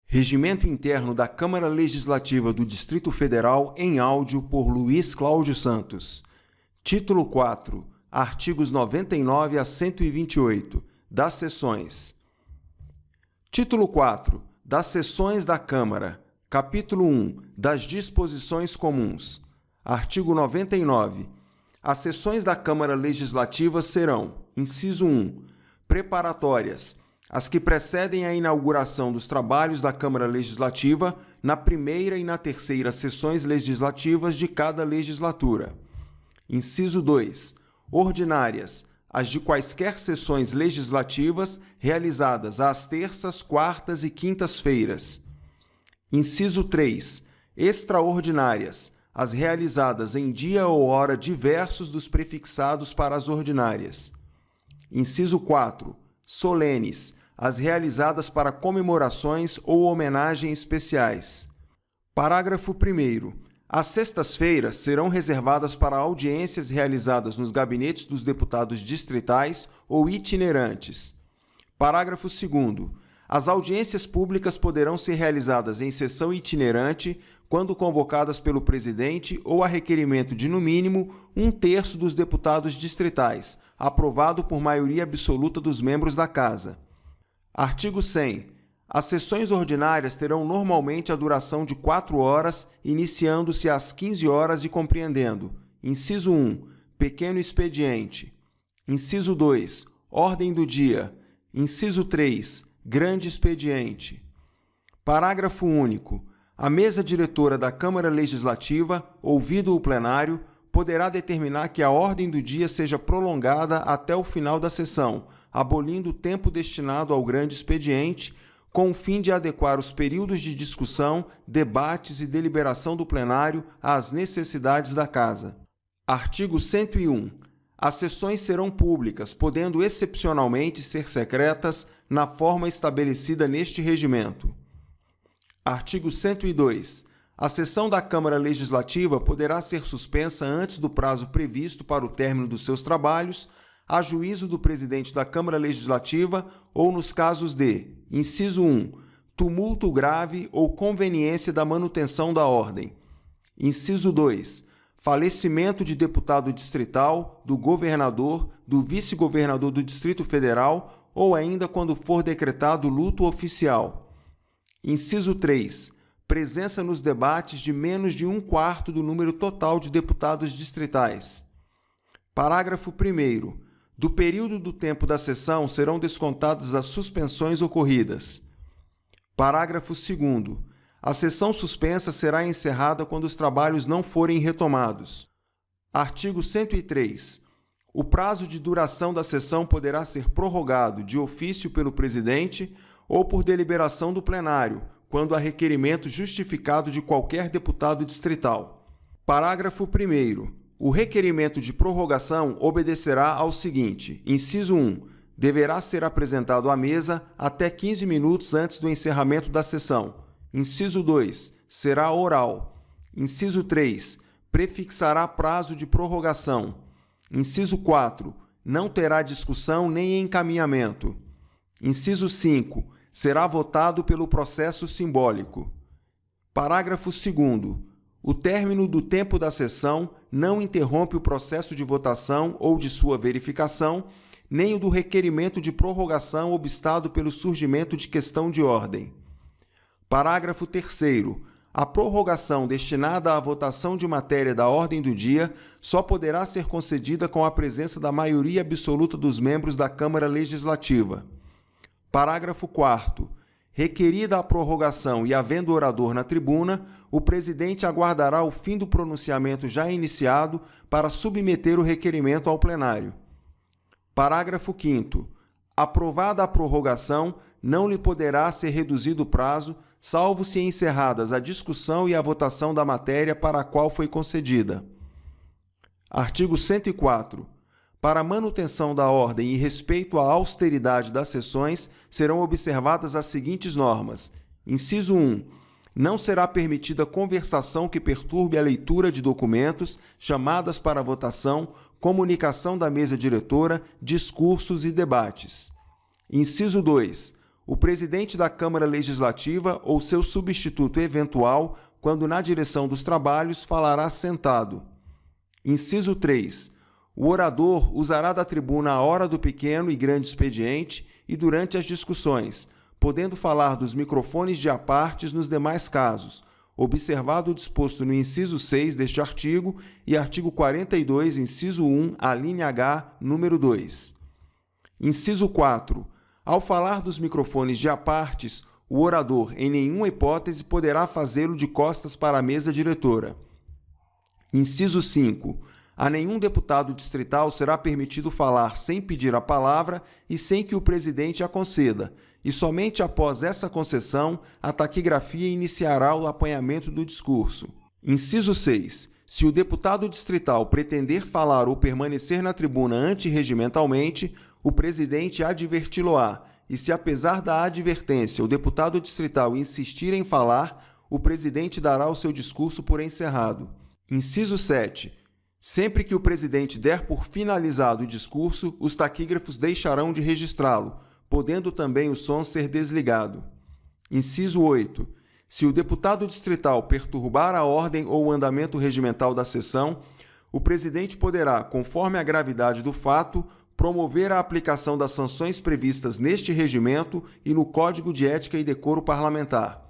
Regimento Interno da Câmara Legislativa do Distrito Federal em áudio por Luiz Cláudio Santos. Título 4. Artigos 99 a 128. Das sessões. Título 4. Das sessões da Câmara. Capítulo 1. Das disposições comuns. Artigo 99. As sessões da Câmara Legislativa serão: inciso 1. Preparatórias. As que precedem a inauguração dos trabalhos da Câmara Legislativa na primeira e na terceira sessões legislativas de cada legislatura. Inciso 2. Ordinárias. As de quaisquer sessões legislativas realizadas às terças, quartas e quintas-feiras. Inciso 3. Extraordinárias. As realizadas em dia ou hora diversos dos prefixados para as ordinárias. Inciso 4. Solenes, as realizadas para comemorações ou homenagens especiais. Parágrafo 1º. As sextas-feiras serão reservadas para audiências realizadas nos gabinetes dos deputados distritais ou itinerantes. Parágrafo 2º. As audiências públicas poderão ser realizadas em sessão itinerante quando convocadas pelo presidente ou a requerimento de, no mínimo, 1/3 dos deputados distritais, aprovado por maioria absoluta dos membros da Casa. Artigo 100. As sessões ordinárias terão normalmente a duração de 4 horas, iniciando-se às 15 horas e compreendendo: inciso 1. Pequeno expediente. Inciso 2. Ordem do dia. Inciso 3. Grande expediente. Parágrafo único. A mesa diretora da Câmara Legislativa, ouvido o plenário, poderá determinar que a ordem do dia seja prolongada até o final da sessão, abolindo o tempo destinado ao grande expediente, com o fim de adequar os períodos de discussão, debates e deliberação do plenário às necessidades da Casa. Artigo 101. As sessões serão públicas, podendo excepcionalmente ser secretas na forma estabelecida neste regimento. Artigo 102. A sessão da Câmara Legislativa poderá ser suspensa antes do prazo previsto para o término dos seus trabalhos, a juízo do presidente da Câmara Legislativa ou nos casos de: inciso 1. Tumulto grave ou conveniência da manutenção da ordem. Inciso 2. Falecimento de deputado distrital, do governador, do vice-governador do Distrito Federal ou ainda quando for decretado luto oficial. Inciso 3. Presença nos debates de menos de 1/4 do número total de deputados distritais. Parágrafo 1º. Do período do tempo da sessão serão descontadas as suspensões ocorridas. Parágrafo 2º. A sessão suspensa será encerrada quando os trabalhos não forem retomados. Artigo 103. O prazo de duração da sessão poderá ser prorrogado de ofício pelo presidente ou por deliberação do plenário, quando há requerimento justificado de qualquer deputado distrital. Parágrafo 1º. O requerimento de prorrogação obedecerá ao seguinte: inciso 1. Deverá ser apresentado à mesa até 15 minutos antes do encerramento da sessão. Inciso 2. Será oral. Inciso 3. Prefixará prazo de prorrogação. Inciso 4. Não terá discussão nem encaminhamento. Inciso 5. Será votado pelo processo simbólico. Parágrafo 2º. O término do tempo da sessão não interrompe o processo de votação ou de sua verificação, nem o do requerimento de prorrogação obstado pelo surgimento de questão de ordem. Parágrafo 3º. A prorrogação destinada à votação de matéria da ordem do dia só poderá ser concedida com a presença da maioria absoluta dos membros da Câmara Legislativa. Parágrafo 4º. Requerida a prorrogação e havendo orador na tribuna, o presidente aguardará o fim do pronunciamento já iniciado para submeter o requerimento ao plenário. Parágrafo 5º. Aprovada a prorrogação, não lhe poderá ser reduzido o prazo, salvo se encerradas a discussão e a votação da matéria para a qual foi concedida. Artigo 104. Para a manutenção da ordem e respeito à austeridade das sessões, serão observadas as seguintes normas. Inciso 1. Não será permitida conversação que perturbe a leitura de documentos, chamadas para votação, comunicação da mesa diretora, discursos e debates. Inciso 2. o presidente da Câmara Legislativa ou seu substituto eventual, quando na direção dos trabalhos, falará sentado. Inciso 3. O orador usará da tribuna à hora do pequeno e grande expediente e durante as discussões, podendo falar dos microfones de apartes nos demais casos, observado o disposto no inciso 6 deste artigo e artigo 42, inciso 1, a linha H, número 2. Inciso 4. Ao falar dos microfones de apartes, o orador, em nenhuma hipótese, poderá fazê-lo de costas para a mesa diretora. Inciso 5. A nenhum deputado distrital será permitido falar sem pedir a palavra e sem que o presidente a conceda, e somente após essa concessão, a taquigrafia iniciará o apanhamento do discurso. Inciso 6. Se o deputado distrital pretender falar ou permanecer na tribuna antirregimentalmente, o presidente adverti-lo-á, e se apesar da advertência o deputado distrital insistir em falar, o presidente dará o seu discurso por encerrado. Inciso 7. Sempre que o presidente der por finalizado o discurso, os taquígrafos deixarão de registrá-lo, podendo também o som ser desligado. Inciso 8. Se o deputado distrital perturbar a ordem ou o andamento regimental da sessão, o presidente poderá, conforme a gravidade do fato, promover a aplicação das sanções previstas neste regimento e no Código de Ética e Decoro Parlamentar.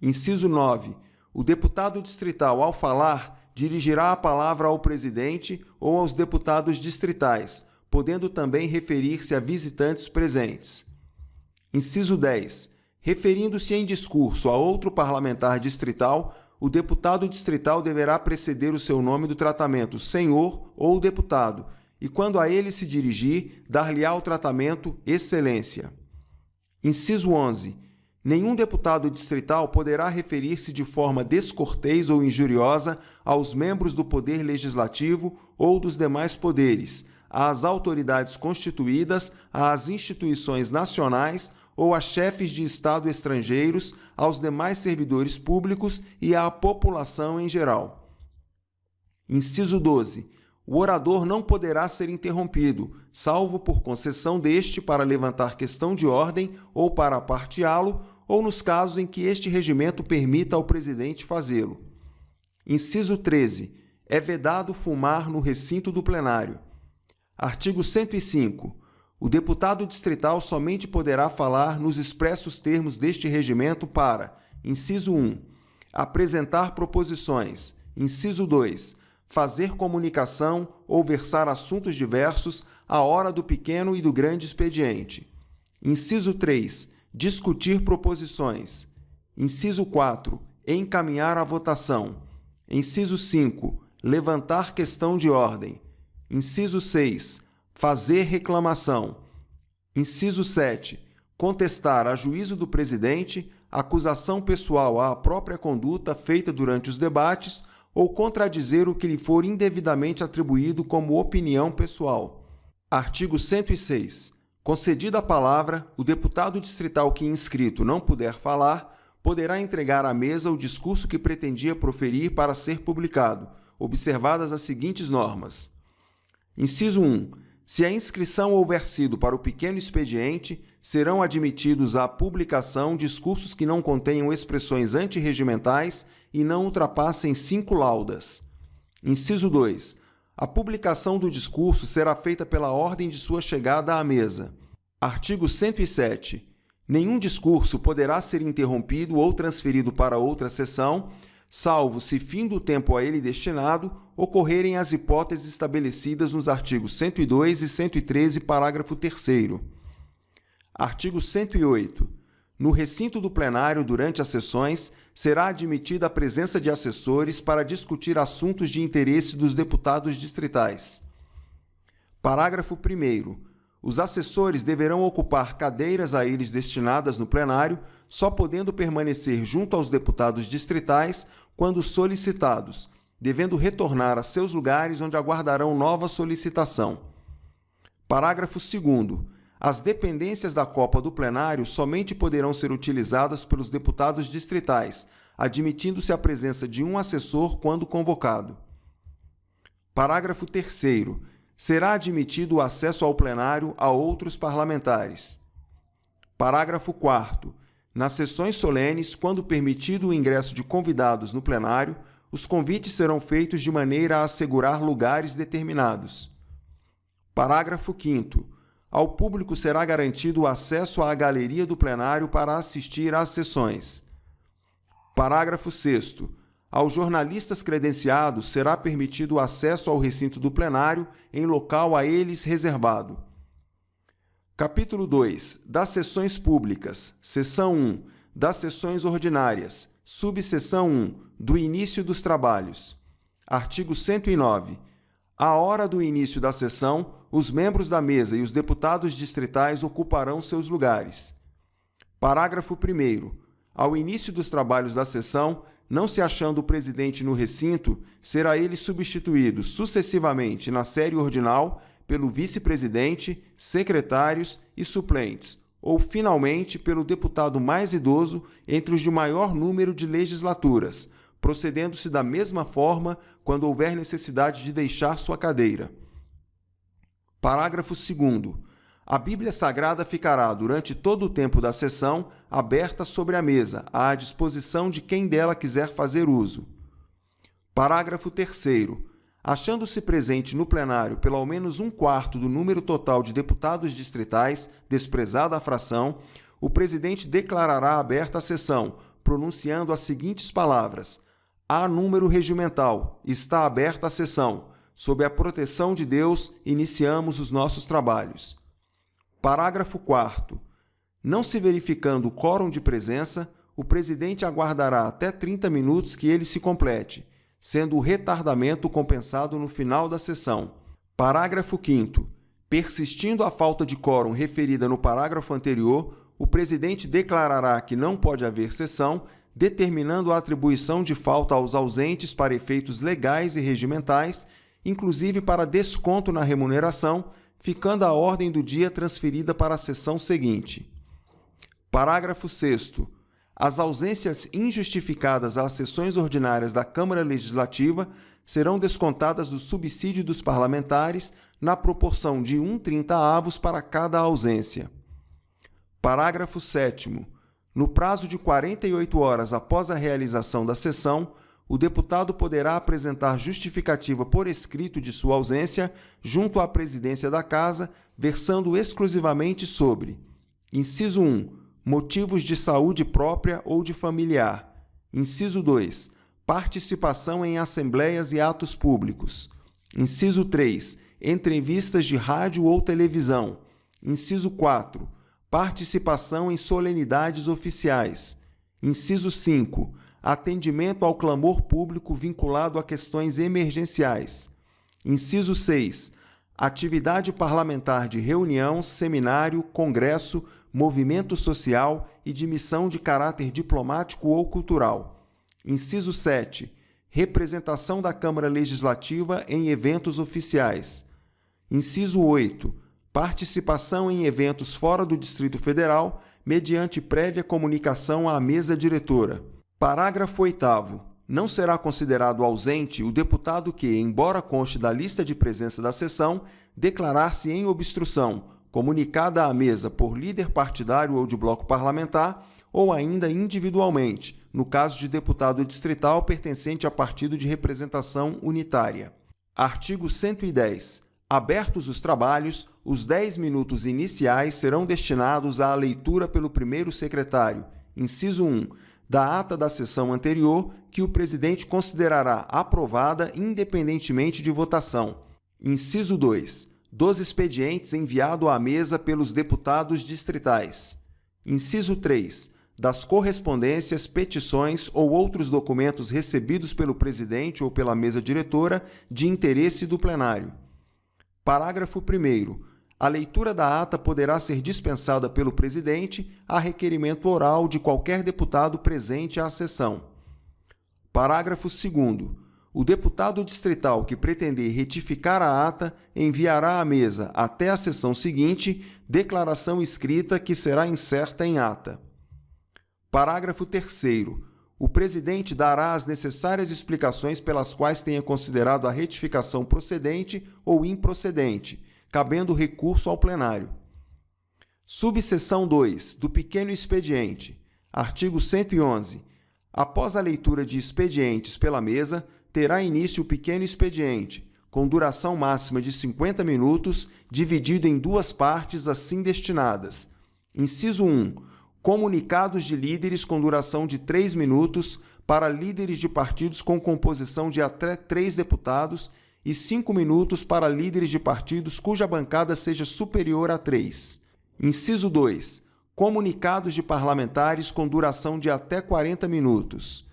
Inciso 9. O deputado distrital, ao falar, dirigirá a palavra ao presidente ou aos deputados distritais, podendo também referir-se a visitantes presentes. Inciso 10. Referindo-se em discurso a outro parlamentar distrital, o deputado distrital deverá preceder o seu nome do tratamento senhor ou deputado, e quando a ele se dirigir, dar-lhe-á o tratamento excelência. Inciso 11. Nenhum deputado distrital poderá referir-se de forma descortês ou injuriosa aos membros do Poder Legislativo ou dos demais poderes, às autoridades constituídas, às instituições nacionais ou a chefes de Estado estrangeiros, aos demais servidores públicos e à população em geral. Inciso 12. O orador não poderá ser interrompido, salvo por concessão deste para levantar questão de ordem ou para aparteá-lo, ou nos casos em que este regimento permita ao presidente fazê-lo. Inciso 13. É vedado fumar no recinto do plenário. Artigo 105. O deputado distrital somente poderá falar nos expressos termos deste regimento para: inciso 1. Apresentar proposições. Inciso 2. Fazer comunicação ou versar assuntos diversos à hora do pequeno e do grande expediente. Inciso 3. Discutir proposições. Inciso 4. Encaminhar a votação. Inciso 5. Levantar questão de ordem. Inciso 6. Fazer reclamação. Inciso 7. Contestar a juízo do presidente acusação pessoal à própria conduta feita durante os debates ou contradizer o que lhe for indevidamente atribuído como opinião pessoal. Artigo 106. Concedida a palavra, o deputado distrital que inscrito não puder falar, poderá entregar à mesa o discurso que pretendia proferir para ser publicado, observadas as seguintes normas. Inciso 1. Se a inscrição houver sido para o pequeno expediente, serão admitidos à publicação discursos que não contenham expressões antirregimentais e não ultrapassem 5 laudas. Inciso 2. A publicação do discurso será feita pela ordem de sua chegada à mesa. Artigo 107. Nenhum discurso poderá ser interrompido ou transferido para outra sessão, salvo se, fim do tempo a ele destinado, ocorrerem as hipóteses estabelecidas nos artigos 102 e 113, parágrafo 3º. Artigo 108. No recinto do plenário, durante as sessões, será admitida a presença de assessores para discutir assuntos de interesse dos deputados distritais. Parágrafo 1º. Os assessores deverão ocupar cadeiras a eles destinadas no plenário, só podendo permanecer junto aos deputados distritais quando solicitados, devendo retornar a seus lugares onde aguardarão nova solicitação. Parágrafo 2º. As dependências da copa do plenário somente poderão ser utilizadas pelos deputados distritais, admitindo-se a presença de um assessor quando convocado. Parágrafo 3º. Será admitido o acesso ao plenário a outros parlamentares. Parágrafo 4º. Nas sessões solenes, quando permitido o ingresso de convidados no plenário, os convites serão feitos de maneira a assegurar lugares determinados. Parágrafo 5º. Ao público será garantido o acesso à galeria do plenário para assistir às sessões. Parágrafo 6º. Aos jornalistas credenciados será permitido o acesso ao recinto do plenário em local a eles reservado. Capítulo 2. Das sessões públicas. Seção 1. Das sessões ordinárias. Subseção 1. Do início dos trabalhos. Artigo 109. À hora do início da sessão, os membros da mesa e os deputados distritais ocuparão seus lugares. Parágrafo 1º. Ao início dos trabalhos da sessão, não se achando o presidente no recinto, será ele substituído sucessivamente na série ordinal pelo vice-presidente, secretários e suplentes, ou finalmente pelo deputado mais idoso entre os de maior número de legislaturas, procedendo-se da mesma forma quando houver necessidade de deixar sua cadeira. Parágrafo 2º. A Bíblia Sagrada ficará, durante todo o tempo da sessão, aberta sobre a mesa, à disposição de quem dela quiser fazer uso. Parágrafo 3º. Achando-se presente no plenário pelo menos 1/4 do número total de deputados distritais, desprezada a fração, o presidente declarará aberta a sessão, pronunciando as seguintes palavras: há número regimental, está aberta a sessão. Sob a proteção de Deus, iniciamos os nossos trabalhos. Parágrafo 4º. Não se verificando o quórum de presença, o presidente aguardará até 30 minutos que ele se complete, sendo o retardamento compensado no final da sessão. Parágrafo 5º. Persistindo a falta de quórum referida no parágrafo anterior, o presidente declarará que não pode haver sessão, determinando a atribuição de falta aos ausentes para efeitos legais e regimentais, inclusive para desconto na remuneração, ficando a ordem do dia transferida para a sessão seguinte. Parágrafo 6º. As ausências injustificadas às sessões ordinárias da Câmara Legislativa serão descontadas do subsídio dos parlamentares na proporção de 1/30 para cada ausência. Parágrafo 7º. No prazo de 48 horas após a realização da sessão, o deputado poderá apresentar justificativa por escrito de sua ausência junto à presidência da Casa, versando exclusivamente sobre: inciso 1. Motivos de saúde própria ou de familiar. Inciso 2. Participação em assembleias e atos públicos. Inciso 3. Entrevistas de rádio ou televisão. Inciso 4. Participação em solenidades oficiais. Inciso 5. Atendimento ao clamor público vinculado a questões emergenciais. Inciso 6. Atividade parlamentar de reunião, seminário, congresso, movimento social e de missão de caráter diplomático ou cultural. Inciso 7. Representação da Câmara Legislativa em eventos oficiais. Inciso 8. Participação em eventos fora do Distrito Federal, mediante prévia comunicação à mesa diretora. Parágrafo 8º. Não será considerado ausente o deputado que, embora conste da lista de presença da sessão, declarar-se em obstrução, comunicada à mesa por líder partidário ou de bloco parlamentar, ou ainda individualmente, no caso de deputado distrital pertencente a partido de representação unitária. Artigo 110. Abertos os trabalhos, os 10 minutos iniciais serão destinados à leitura pelo primeiro secretário, inciso 1, da ata da sessão anterior, que o presidente considerará aprovada independentemente de votação. Inciso 2. Dos expedientes enviados à mesa pelos deputados distritais. Inciso 3. Das correspondências, petições ou outros documentos recebidos pelo presidente ou pela mesa diretora de interesse do plenário. Parágrafo 1º. A leitura da ata poderá ser dispensada pelo presidente a requerimento oral de qualquer deputado presente à sessão. Parágrafo 2º. O deputado distrital que pretender retificar a ata enviará à mesa, até a sessão seguinte, declaração escrita que será incerta em ata. Parágrafo 3º. O presidente dará as necessárias explicações pelas quais tenha considerado a retificação procedente ou improcedente, cabendo recurso ao plenário. Subseção 2, do pequeno expediente. Artigo 111. Após a leitura de expedientes pela mesa, terá início o pequeno expediente, com duração máxima de 50 minutos, dividido em duas partes assim destinadas. Inciso 1. Comunicados de líderes com duração de 3 minutos para líderes de partidos com composição de até 3 deputados e 5 minutos para líderes de partidos cuja bancada seja superior a 3. Inciso 2. Comunicados de parlamentares com duração de até 40 minutos.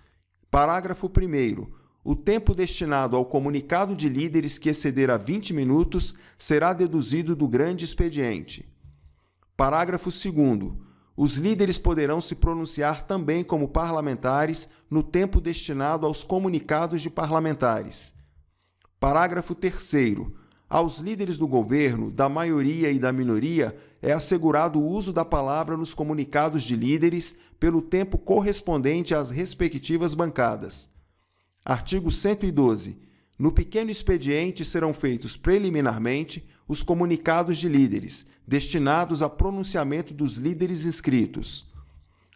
Parágrafo 1º. O tempo destinado ao comunicado de líderes que exceder a 20 minutos será deduzido do grande expediente. Parágrafo 2º. Os líderes poderão se pronunciar também como parlamentares no tempo destinado aos comunicados de parlamentares. Parágrafo 3º. Aos líderes do governo, da maioria e da minoria, é assegurado o uso da palavra nos comunicados de líderes pelo tempo correspondente às respectivas bancadas. Artigo 112. No pequeno expediente serão feitos preliminarmente os comunicados de líderes, destinados a pronunciamento dos líderes inscritos.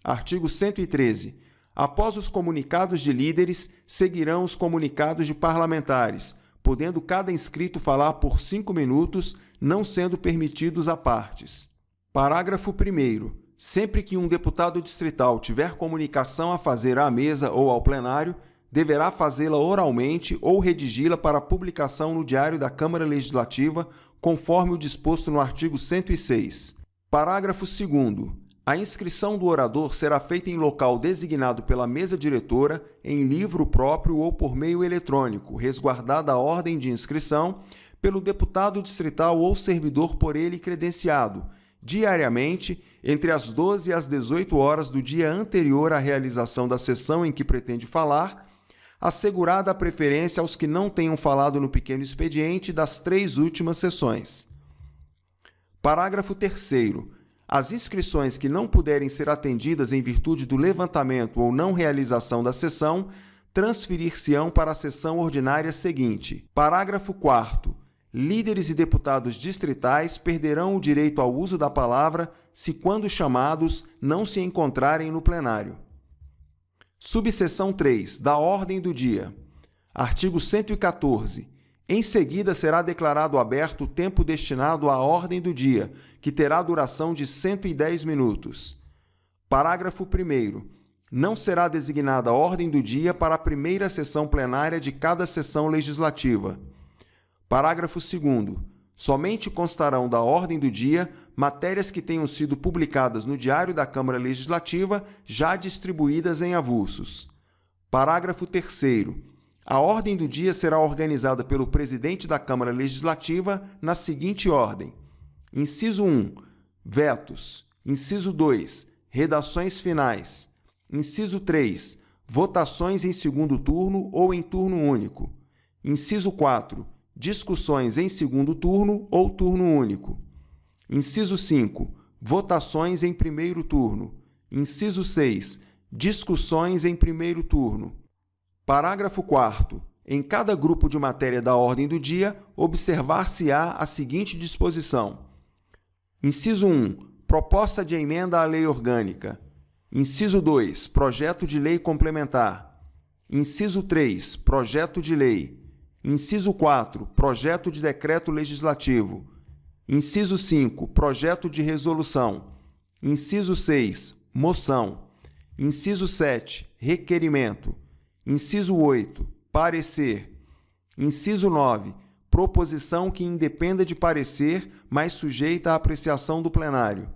Artigo 113. Após os comunicados de líderes, seguirão os comunicados de parlamentares, podendo cada inscrito falar por 5 minutos, não sendo permitidos a partes. Parágrafo 1º. Sempre que um deputado distrital tiver comunicação a fazer à mesa ou ao plenário, deverá fazê-la oralmente ou redigi-la para publicação no Diário da Câmara Legislativa, conforme o disposto no artigo 106. Parágrafo 2º. A inscrição do orador será feita em local designado pela mesa diretora, em livro próprio ou por meio eletrônico, resguardada a ordem de inscrição, pelo deputado distrital ou servidor por ele credenciado, diariamente, entre as 12 e as 18 horas do dia anterior à realização da sessão em que pretende falar, assegurada a preferência aos que não tenham falado no pequeno expediente das 3 últimas sessões. Parágrafo 3º. As inscrições que não puderem ser atendidas em virtude do levantamento ou não realização da sessão, transferir-se-ão para a sessão ordinária seguinte. Parágrafo 4º. Líderes e deputados distritais perderão o direito ao uso da palavra se, quando chamados, não se encontrarem no plenário. Subseção 3. Da ordem do dia. Artigo 114. Em seguida, será declarado aberto o tempo destinado à ordem do dia, que terá duração de 110 minutos. Parágrafo 1º. Não será designada a ordem do dia para a primeira sessão plenária de cada sessão legislativa. Parágrafo 2º. Somente constarão da ordem do dia matérias que tenham sido publicadas no Diário da Câmara Legislativa, já distribuídas em avulsos. Parágrafo 3º. A ordem do dia será organizada pelo presidente da Câmara Legislativa na seguinte ordem: Inciso 1. Vetos. Inciso 2. Redações finais. Inciso 3. Votações em segundo turno ou em turno único. Inciso 4. Discussões em segundo turno ou turno único. Inciso 5. Votações em primeiro turno. Inciso 6. Discussões em primeiro turno. Parágrafo 4º. Em cada grupo de matéria da ordem do dia, observar-se-á a seguinte disposição. Inciso 1. Proposta de emenda à lei orgânica. Inciso 2. Projeto de lei complementar. Inciso 3. Projeto de lei. Inciso 4. Projeto de decreto legislativo. Inciso 5. Projeto de resolução. Inciso 6. Moção. Inciso 7. Requerimento. Inciso 8. Parecer. Inciso 9. Proposição que independa de parecer, mas sujeita à apreciação do plenário.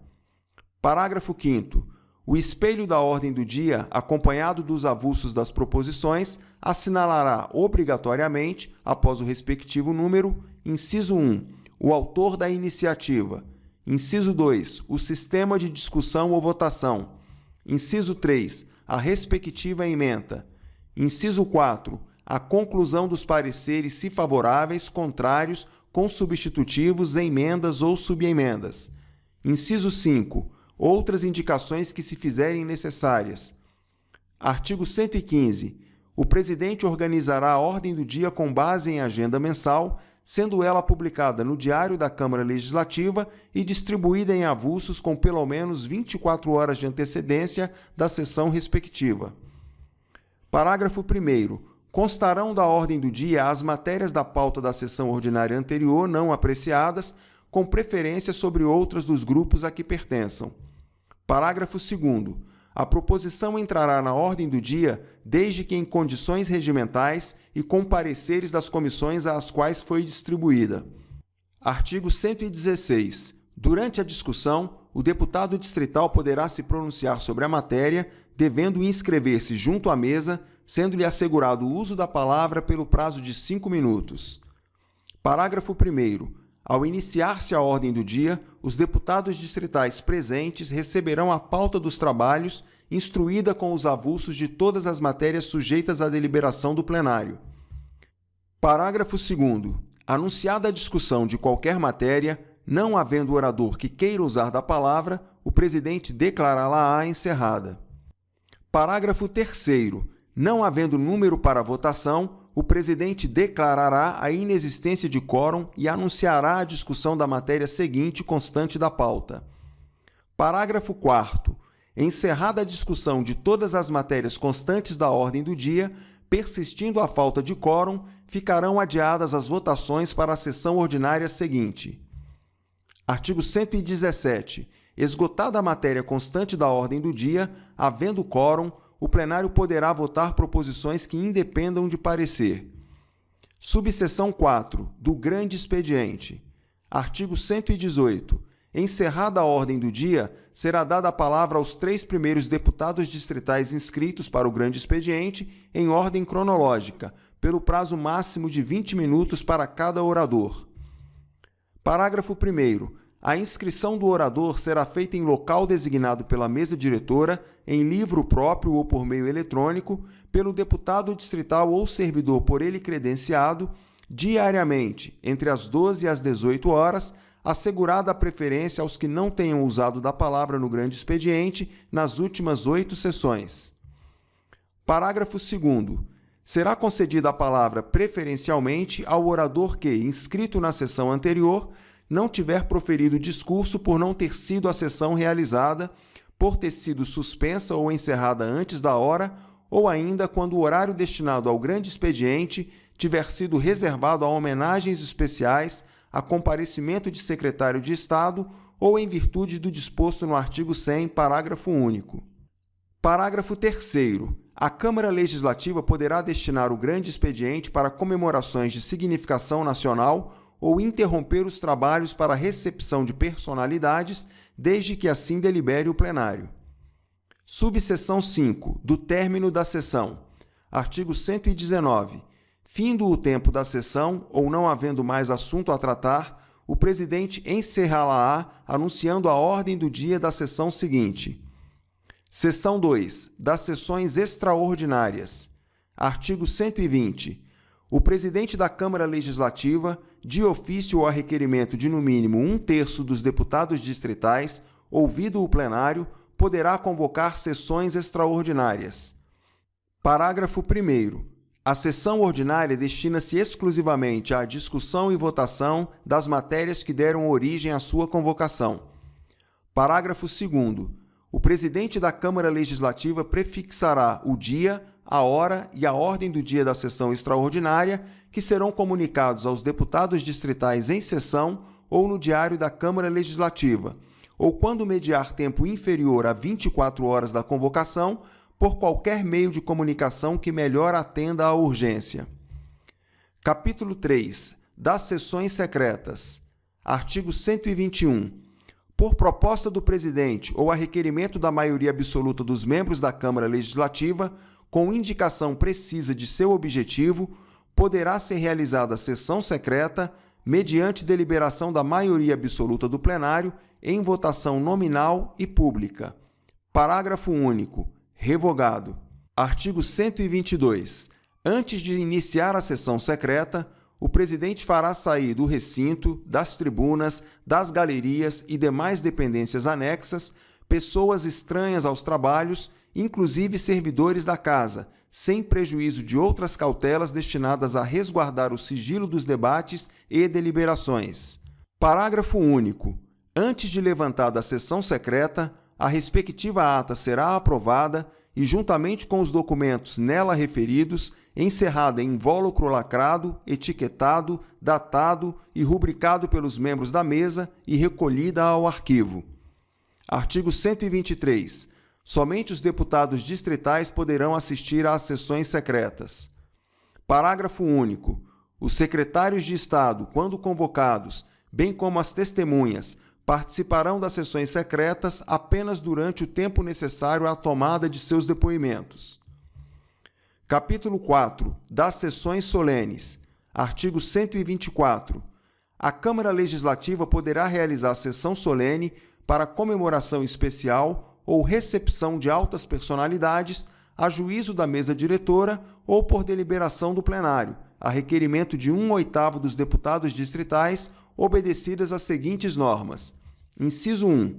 Parágrafo 5º. O espelho da ordem do dia, acompanhado dos avulsos das proposições, assinalará obrigatoriamente, após o respectivo número, inciso 1, o autor da iniciativa. Inciso 2, o sistema de discussão ou votação. Inciso 3, a respectiva ementa. Inciso 4, a conclusão dos pareceres, se favoráveis, contrários, com substitutivos, emendas ou subemendas. Inciso 5, outras indicações que se fizerem necessárias. Artigo 115. O presidente organizará a ordem do dia com base em agenda mensal, sendo ela publicada no Diário da Câmara Legislativa e distribuída em avulsos com pelo menos 24 horas de antecedência da sessão respectiva. Parágrafo 1º. Constarão da ordem do dia as matérias da pauta da sessão ordinária anterior não apreciadas, com preferência sobre outras dos grupos a que pertençam. Parágrafo 2º. A proposição entrará na ordem do dia desde que em condições regimentais e com pareceres das comissões às quais foi distribuída. Artigo 116. Durante a discussão, o deputado distrital poderá se pronunciar sobre a matéria, devendo inscrever-se junto à mesa, sendo-lhe assegurado o uso da palavra pelo prazo de 5 minutos. Parágrafo 1º. Ao iniciar-se a ordem do dia, os deputados distritais presentes receberão a pauta dos trabalhos, instruída com os avulsos de todas as matérias sujeitas à deliberação do plenário. Parágrafo 2º. Anunciada a discussão de qualquer matéria, não havendo orador que queira usar da palavra, o presidente declará-la-á encerrada. Parágrafo 3º. Não havendo número para votação, o presidente declarará a inexistência de quórum e anunciará a discussão da matéria seguinte constante da pauta. Parágrafo 4º. Encerrada a discussão de todas as matérias constantes da ordem do dia, persistindo a falta de quórum, ficarão adiadas as votações para a sessão ordinária seguinte. Artigo 117. Esgotada a matéria constante da ordem do dia, havendo quórum, o plenário poderá votar proposições que independam de parecer. Subseção 4. Do grande expediente. Artigo 118. Encerrada a ordem do dia, será dada a palavra aos 3 primeiros deputados distritais inscritos para o grande expediente, em ordem cronológica, pelo prazo máximo de 20 minutos para cada orador. Parágrafo 1º. A inscrição do orador será feita em local designado pela mesa diretora, em livro próprio ou por meio eletrônico, pelo deputado distrital ou servidor por ele credenciado, diariamente, entre as 12 e as 18 horas, assegurada a preferência aos que não tenham usado da palavra no grande expediente nas últimas 8 sessões. Parágrafo 2º. Será concedida a palavra preferencialmente ao orador que, inscrito na sessão anterior, não tiver proferido discurso por não ter sido a sessão realizada, por ter sido suspensa ou encerrada antes da hora, ou ainda quando o horário destinado ao grande expediente tiver sido reservado a homenagens especiais, a comparecimento de secretário de Estado ou em virtude do disposto no artigo 100, parágrafo único. Parágrafo 3º. A Câmara Legislativa poderá destinar o grande expediente para comemorações de significação nacional ou interromper os trabalhos para a recepção de personalidades, desde que assim delibere o plenário. Subseção 5. Do término da sessão. Artigo 119. Findo o tempo da sessão, ou não havendo mais assunto a tratar, o presidente encerrá-la-á, anunciando a ordem do dia da sessão seguinte. Seção 2. Das sessões extraordinárias. Artigo 120. O presidente da Câmara Legislativa, de ofício ou a requerimento de no mínimo 1/3 dos deputados distritais, ouvido o plenário, poderá convocar sessões extraordinárias. Parágrafo 1º. A sessão ordinária destina-se exclusivamente à discussão e votação das matérias que deram origem à sua convocação. Parágrafo 2º. O presidente da Câmara Legislativa prefixará o dia, a hora e a ordem do dia da sessão extraordinária, que serão comunicados aos deputados distritais em sessão ou no Diário da Câmara Legislativa, ou quando mediar tempo inferior a 24 horas da convocação, por qualquer meio de comunicação que melhor atenda à urgência. Capítulo 3. Das sessões secretas. Artigo 121. Por proposta do presidente ou a requerimento da maioria absoluta dos membros da Câmara Legislativa, com indicação precisa de seu objetivo, poderá ser realizada sessão secreta, mediante deliberação da maioria absoluta do plenário, em votação nominal e pública. Parágrafo único. Revogado. Artigo 122. Antes de iniciar a sessão secreta, o presidente fará sair do recinto, das tribunas, das galerias e demais dependências anexas pessoas estranhas aos trabalhos inclusive servidores da Casa, sem prejuízo de outras cautelas destinadas a resguardar o sigilo dos debates e deliberações. Parágrafo único. Antes de levantada a sessão secreta, a respectiva ata será aprovada e, juntamente com os documentos nela referidos, encerrada em invólucro lacrado, etiquetado, datado e rubricado pelos membros da mesa e recolhida ao arquivo. Artigo 123. Somente os deputados distritais poderão assistir às sessões secretas. Parágrafo único. Os secretários de Estado, quando convocados, bem como as testemunhas, participarão das sessões secretas apenas durante o tempo necessário à tomada de seus depoimentos. Capítulo 4. Das sessões solenes. Artigo 124. A Câmara Legislativa poderá realizar sessão solene para comemoração especial ou recepção de altas personalidades, a juízo da mesa diretora ou por deliberação do plenário, a requerimento de 1/8 dos deputados distritais, obedecidas as seguintes normas. Inciso 1.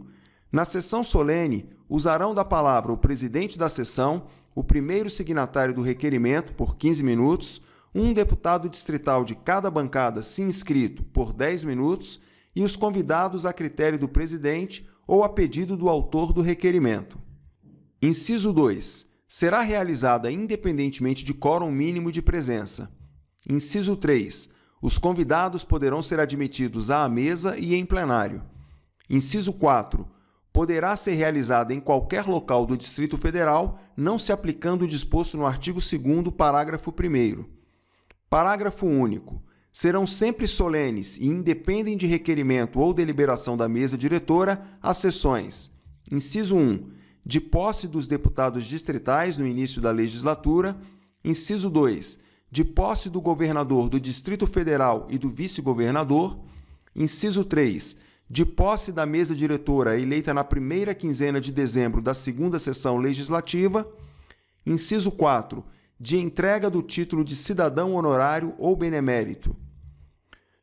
Na sessão solene, usarão da palavra o presidente da sessão, o primeiro signatário do requerimento, por 15 minutos, um deputado distrital de cada bancada, se inscrito, por 10 minutos, e os convidados a critério do presidente ou a pedido do autor do requerimento. Inciso 2. Será realizada independentemente de quórum mínimo de presença. Inciso 3. Os convidados poderão ser admitidos à mesa e em plenário. Inciso 4. Poderá ser realizada em qualquer local do Distrito Federal, não se aplicando o disposto no artigo 2º, parágrafo 1º. Parágrafo único. Serão sempre solenes e independem de requerimento ou deliberação da mesa diretora as sessões. Inciso 1. De posse dos deputados distritais no início da legislatura. Inciso 2. De posse do governador do Distrito Federal e do vice-governador. Inciso 3. De posse da mesa diretora eleita na primeira quinzena de dezembro da segunda sessão legislativa. Inciso 4. De entrega do título de cidadão honorário ou benemérito.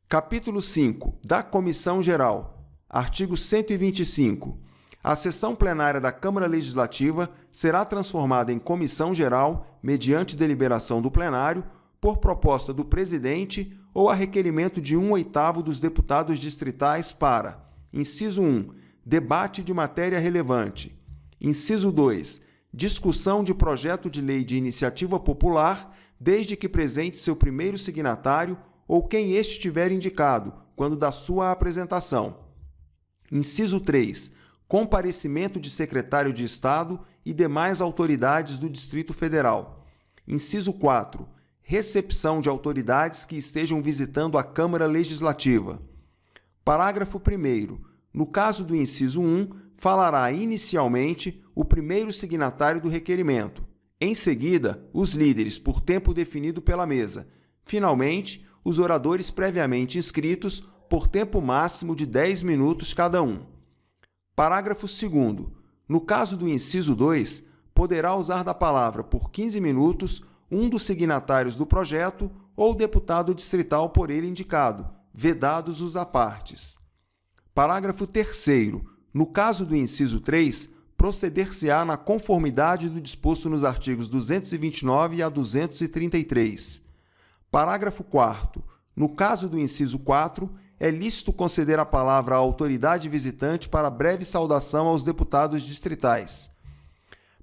Capítulo 5. Da Comissão Geral. Artigo 125. A sessão plenária da Câmara Legislativa será transformada em comissão geral, mediante deliberação do plenário, por proposta do presidente ou a requerimento de 1/8 dos deputados distritais para: inciso 1. Debate de matéria relevante. Inciso 2. Discussão de projeto de lei de iniciativa popular, desde que presente seu primeiro signatário ou quem este tiver indicado, quando da sua apresentação. Inciso 3. Comparecimento de secretário de Estado e demais autoridades do Distrito Federal. Inciso 4. Recepção de autoridades que estejam visitando a Câmara Legislativa. Parágrafo 1º. No caso do inciso 1, falará inicialmente o primeiro signatário do requerimento. Em seguida, os líderes, por tempo definido pela mesa. Finalmente, os oradores previamente inscritos, por tempo máximo de 10 minutos cada um. Parágrafo 2º. No caso do inciso 2, poderá usar da palavra por 15 minutos um dos signatários do projeto ou deputado distrital por ele indicado, vedados os apartes. Parágrafo 3º. No caso do inciso 3, proceder-se-á na conformidade do disposto nos artigos 229 a 233. Parágrafo 4º. No caso do inciso 4, é lícito conceder a palavra à autoridade visitante para breve saudação aos deputados distritais.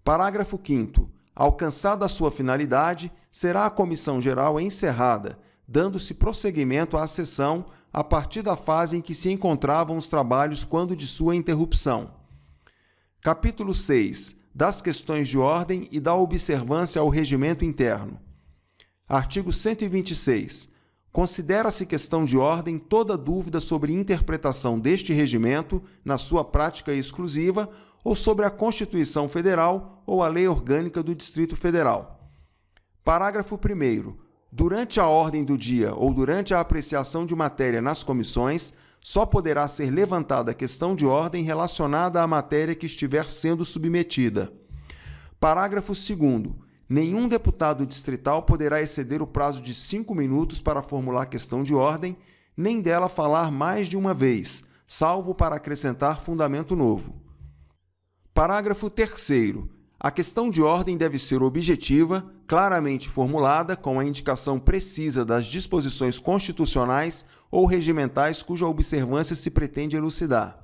Parágrafo 5º. Alcançada a sua finalidade, será a comissão geral encerrada, dando-se prosseguimento à sessão a partir da fase em que se encontravam os trabalhos quando de sua interrupção. Capítulo 6. Das questões de ordem e da observância ao regimento interno. Artigo 126. Considera-se questão de ordem toda dúvida sobre interpretação deste regimento na sua prática exclusiva ou sobre a Constituição Federal ou a Lei Orgânica do Distrito Federal. Parágrafo 1º. Durante a ordem do dia ou durante a apreciação de matéria nas comissões, só poderá ser levantada questão de ordem relacionada à matéria que estiver sendo submetida. Parágrafo 2º. Nenhum deputado distrital poderá exceder o prazo de 5 minutos para formular questão de ordem, nem dela falar mais de uma vez, salvo para acrescentar fundamento novo. Parágrafo 3º. A questão de ordem deve ser objetiva, claramente formulada, com a indicação precisa das disposições constitucionais ou regimentais cuja observância se pretende elucidar.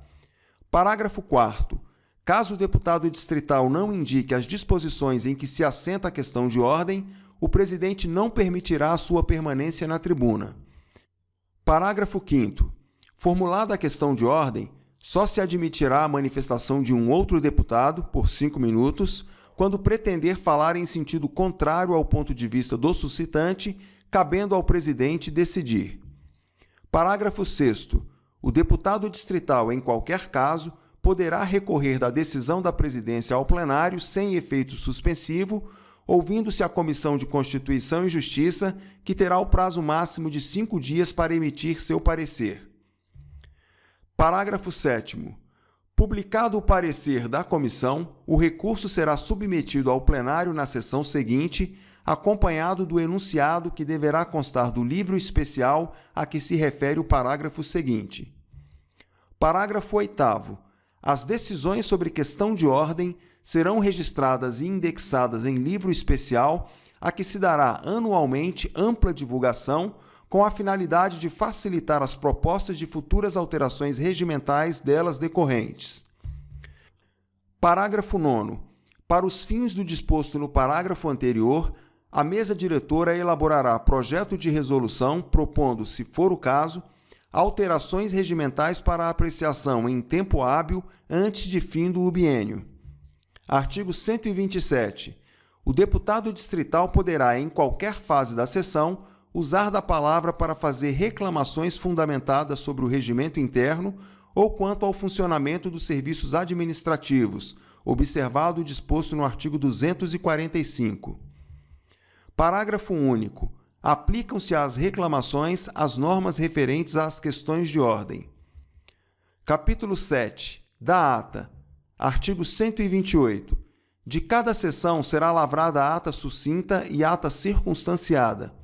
Parágrafo 4º. Caso o deputado distrital não indique as disposições em que se assenta a questão de ordem, o presidente não permitirá a sua permanência na tribuna. Parágrafo 5º. Formulada a questão de ordem, só se admitirá a manifestação de um outro deputado, por 5 minutos, quando pretender falar em sentido contrário ao ponto de vista do suscitante, cabendo ao presidente decidir. Parágrafo 6º. O deputado distrital, em qualquer caso, poderá recorrer da decisão da presidência ao plenário sem efeito suspensivo, ouvindo-se a Comissão de Constituição e Justiça, que terá o prazo máximo de 5 dias para emitir seu parecer. Parágrafo 7º. Publicado o parecer da comissão, o recurso será submetido ao plenário na sessão seguinte, acompanhado do enunciado que deverá constar do livro especial a que se refere o parágrafo seguinte. Parágrafo 8º. As decisões sobre questão de ordem serão registradas e indexadas em livro especial a que se dará anualmente ampla divulgação com a finalidade de facilitar as propostas de futuras alterações regimentais delas decorrentes. Parágrafo 9º. Para os fins do disposto no parágrafo anterior, a mesa diretora elaborará projeto de resolução propondo, se for o caso, alterações regimentais para apreciação em tempo hábil antes de fim do biênio. Artigo 127. O deputado distrital poderá, em qualquer fase da sessão, usar da palavra para fazer reclamações fundamentadas sobre o regimento interno ou quanto ao funcionamento dos serviços administrativos, observado o disposto no artigo 245. Parágrafo único. Aplicam-se às reclamações as normas referentes às questões de ordem. Capítulo 7. Da ata. Artigo 128. De cada sessão será lavrada a ata sucinta e ata circunstanciada.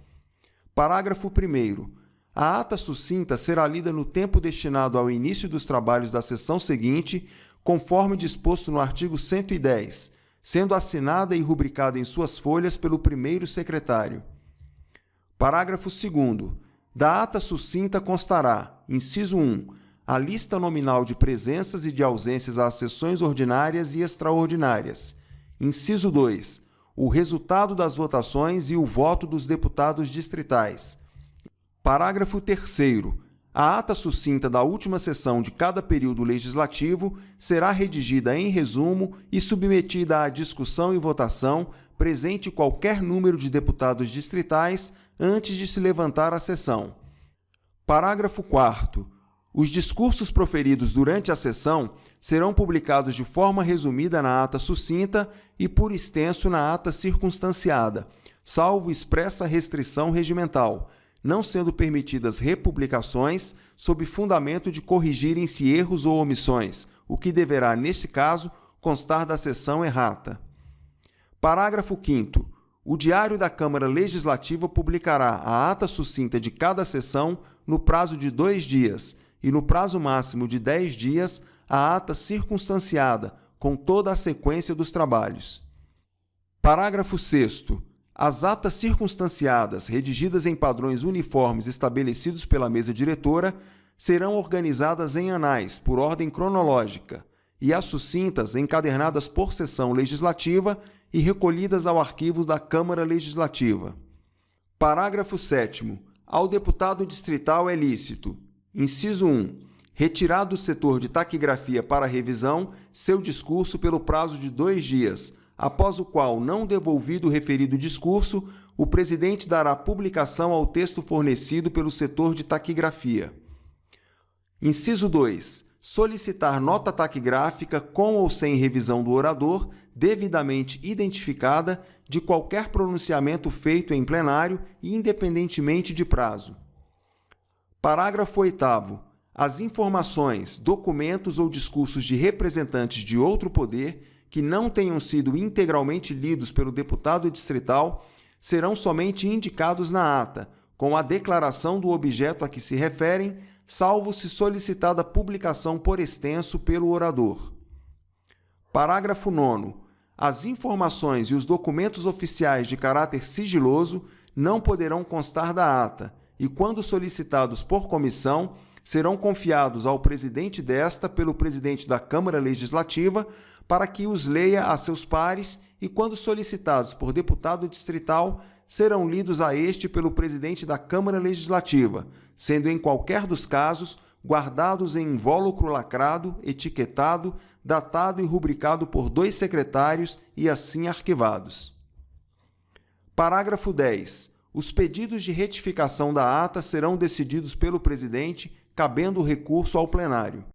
Parágrafo 1º. A ata sucinta será lida no tempo destinado ao início dos trabalhos da sessão seguinte, conforme disposto no artigo 110, sendo assinada e rubricada em suas folhas pelo primeiro secretário. Parágrafo 2º. Da ata sucinta constará, inciso 1, a lista nominal de presenças e de ausências às sessões ordinárias e extraordinárias. Inciso 2, o resultado das votações e o voto dos deputados distritais. Parágrafo 3º. A ata sucinta da última sessão de cada período legislativo será redigida em resumo e submetida à discussão e votação, presente qualquer número de deputados distritais, antes de se levantar a sessão. Parágrafo 4º. Os discursos proferidos durante a sessão serão publicados de forma resumida na ata sucinta e por extenso na ata circunstanciada, salvo expressa restrição regimental, não sendo permitidas republicações sob fundamento de corrigirem-se erros ou omissões, o que deverá, neste caso, constar da sessão errata. Parágrafo 5º. O Diário da Câmara Legislativa publicará a ata sucinta de cada sessão no prazo de 2 dias e, no prazo máximo de 10 dias, a ata circunstanciada, com toda a sequência dos trabalhos. Parágrafo 6º. As atas circunstanciadas, redigidas em padrões uniformes estabelecidos pela mesa diretora, serão organizadas em anais, por ordem cronológica, e as sucintas encadernadas por sessão legislativa e recolhidas ao arquivo da Câmara Legislativa. Parágrafo 7º. Ao deputado distrital é lícito: inciso 1. Retirar do setor de taquigrafia para revisão seu discurso pelo prazo de 2 dias, após o qual, não devolvido o referido discurso, o presidente dará publicação ao texto fornecido pelo setor de taquigrafia. Inciso 2. Solicitar nota taquigráfica com ou sem revisão do orador, devidamente identificada, de qualquer pronunciamento feito em plenário e independentemente de prazo. Parágrafo 8º. As informações, documentos ou discursos de representantes de outro poder que não tenham sido integralmente lidos pelo deputado distrital serão somente indicados na ata, com a declaração do objeto a que se referem, salvo se solicitada publicação por extenso pelo orador. Parágrafo 9º. As informações e os documentos oficiais de caráter sigiloso não poderão constar da ata e, quando solicitados por comissão, serão confiados ao presidente desta pelo presidente da Câmara Legislativa para que os leia a seus pares e, quando solicitados por deputado distrital, serão lidos a este pelo presidente da Câmara Legislativa, sendo em qualquer dos casos guardados em invólucro lacrado, etiquetado, datado e rubricado por 2 secretários e assim arquivados. Parágrafo 10. Os pedidos de retificação da ata serão decididos pelo presidente, cabendo o recurso ao plenário.